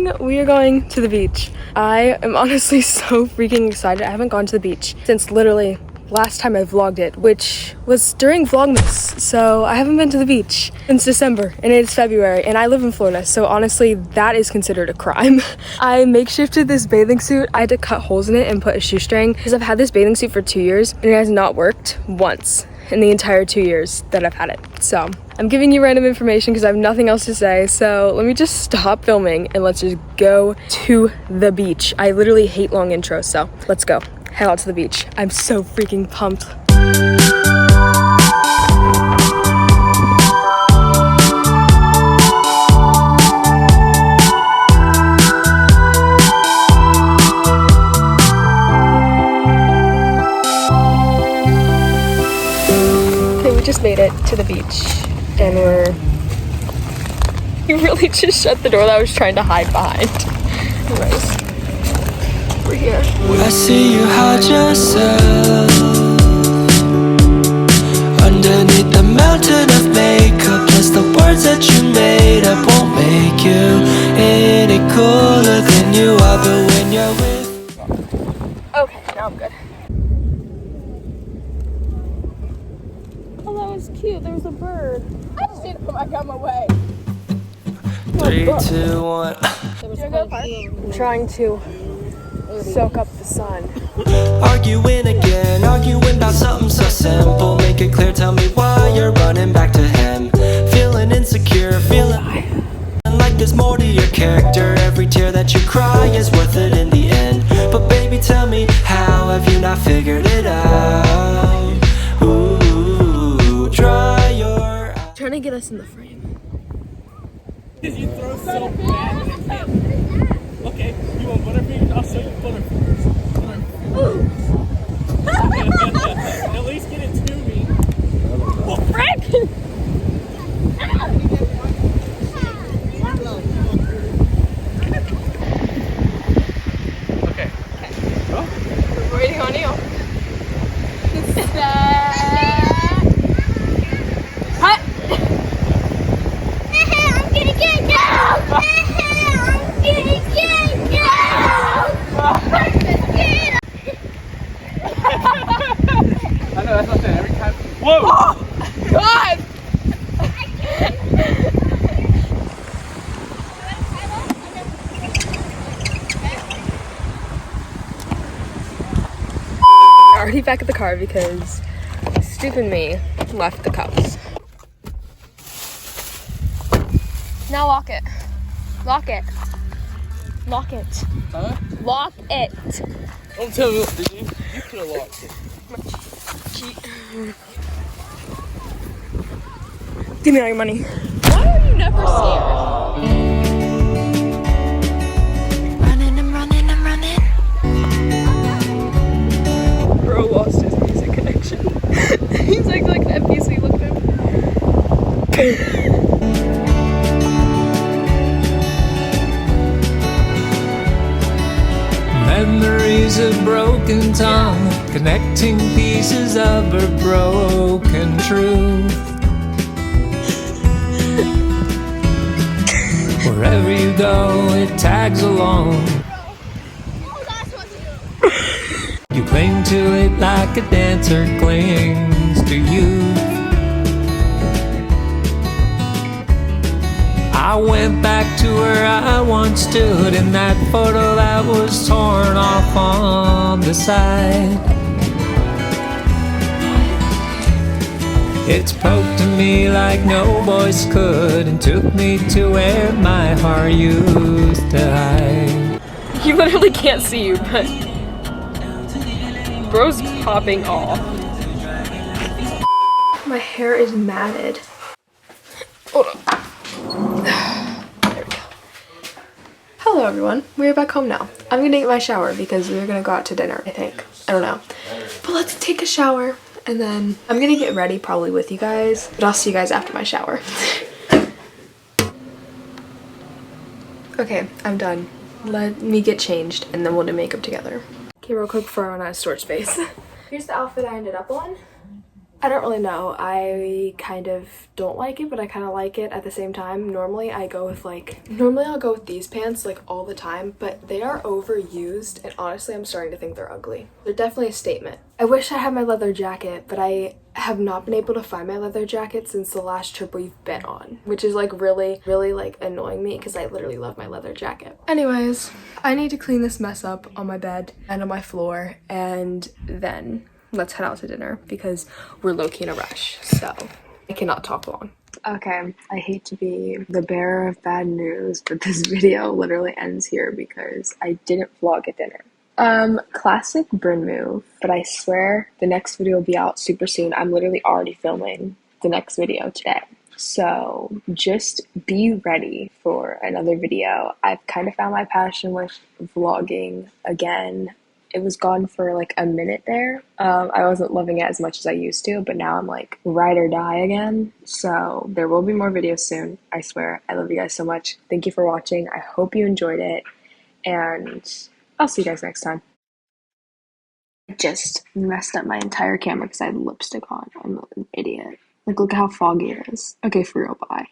morning, we are going to the beach. I am honestly so freaking excited. I haven't gone to the beach since literally last time I vlogged it, which was during Vlogmas. So I haven't been to the beach since December, and it's February, and I live in Florida, so honestly that is considered a crime. I makeshifted this bathing suit. I had to cut holes in it and put a shoestring because I've had this bathing suit for 2 years and it has not worked once in the entire 2 years that I've had it. So I'm giving you random information because I have nothing else to say, so let me just stop filming and let's just go to the beach. I literally hate long intros, so let's go. Head out to the beach. I'm so freaking pumped. Okay, we just made it to the beach and you really just shut the door that I was trying to hide behind. Anyways, we're here. I see you hide yourself underneath the mountain of makeup. Plus the words that you made up won't make you any cooler than you are. But when you're with... Okay, now I'm good. Oh, that was cute. There's a bird. I just need to put my gum away. 3, 2, 1. I'm trying to soak up the sun. Arguing again, arguing about something so simple. Make it clear, tell me why you're running back to him. Feeling insecure, feeling like there's more to your character. Every tear that you cry is worth it in the end. But baby, tell me, how have you not figured it out? Ooh, try your... Trying to get us in the frame. You throw so bad that it can't. Okay, you want Butterfingers? I'll show you Butterfingers. At least get it to me. Oh, frick! Okay. Go. We're waiting on you. Hut! I'm gonna get down! I'm gonna get down! I know, that's what I'm saying. Every time. Whoa! Oh, God! Already back at the car because stupid me left the cups. Now lock it. Lock it. Lock it. Huh? Lock it. Don't tell me what to do. You could have locked it. Cheat. Give me all your money. Why are you never scared? Running and running and running. Bro lost his music connection. He's like an NPC, look at him. Memories of broken tongue, connecting pieces of her broken truth. Wherever you go, it tags along. You cling to it like a dancer clings to you. I went back to where I once stood in that photo that was torn off on the side. It spoke to me like no voice could and took me to where my heart used to hide. He literally can't see you, but bro's popping off. My hair is matted. Hold on. There we go. Hello everyone, we're back home now. I'm gonna get my shower because we're gonna go out to dinner, I think. I don't know. But let's take a shower and then I'm gonna get ready probably with you guys, but I'll see you guys after my shower. Okay, I'm done. Let me get changed and then we'll do makeup together. Okay, real quick before I run out of storage space. Here's the outfit I ended up on. I don't really know. I kind of don't like it, but I kind of like it at the same time. Normally I'll go with these pants like all the time, but they are overused and honestly I'm starting to think they're ugly. They're definitely a statement. I wish I had my leather jacket, but I have not been able to find my leather jacket since the last trip we've been on, which is like really like annoying me because I literally love my leather jacket. Anyways, I need to clean this mess up on my bed and on my floor, and then let's head out to dinner because we're low-key in a rush, so I cannot talk long. Okay, I hate to be the bearer of bad news, but this video literally ends here because I didn't vlog at dinner. Classic Brynn move, but I swear the next video will be out super soon. I'm literally already filming the next video today. So just be ready for another video. I've kind of found my passion with vlogging again. It was gone for like a minute there. I wasn't loving it as much as I used to, but now I'm like ride or die again. So there will be more videos soon. I swear. I love you guys so much. Thank you for watching. I hope you enjoyed it, and I'll see you guys next time. I just messed up my entire camera because I had lipstick on. I'm an idiot. Like, look at how foggy it is. Okay, for real, bye.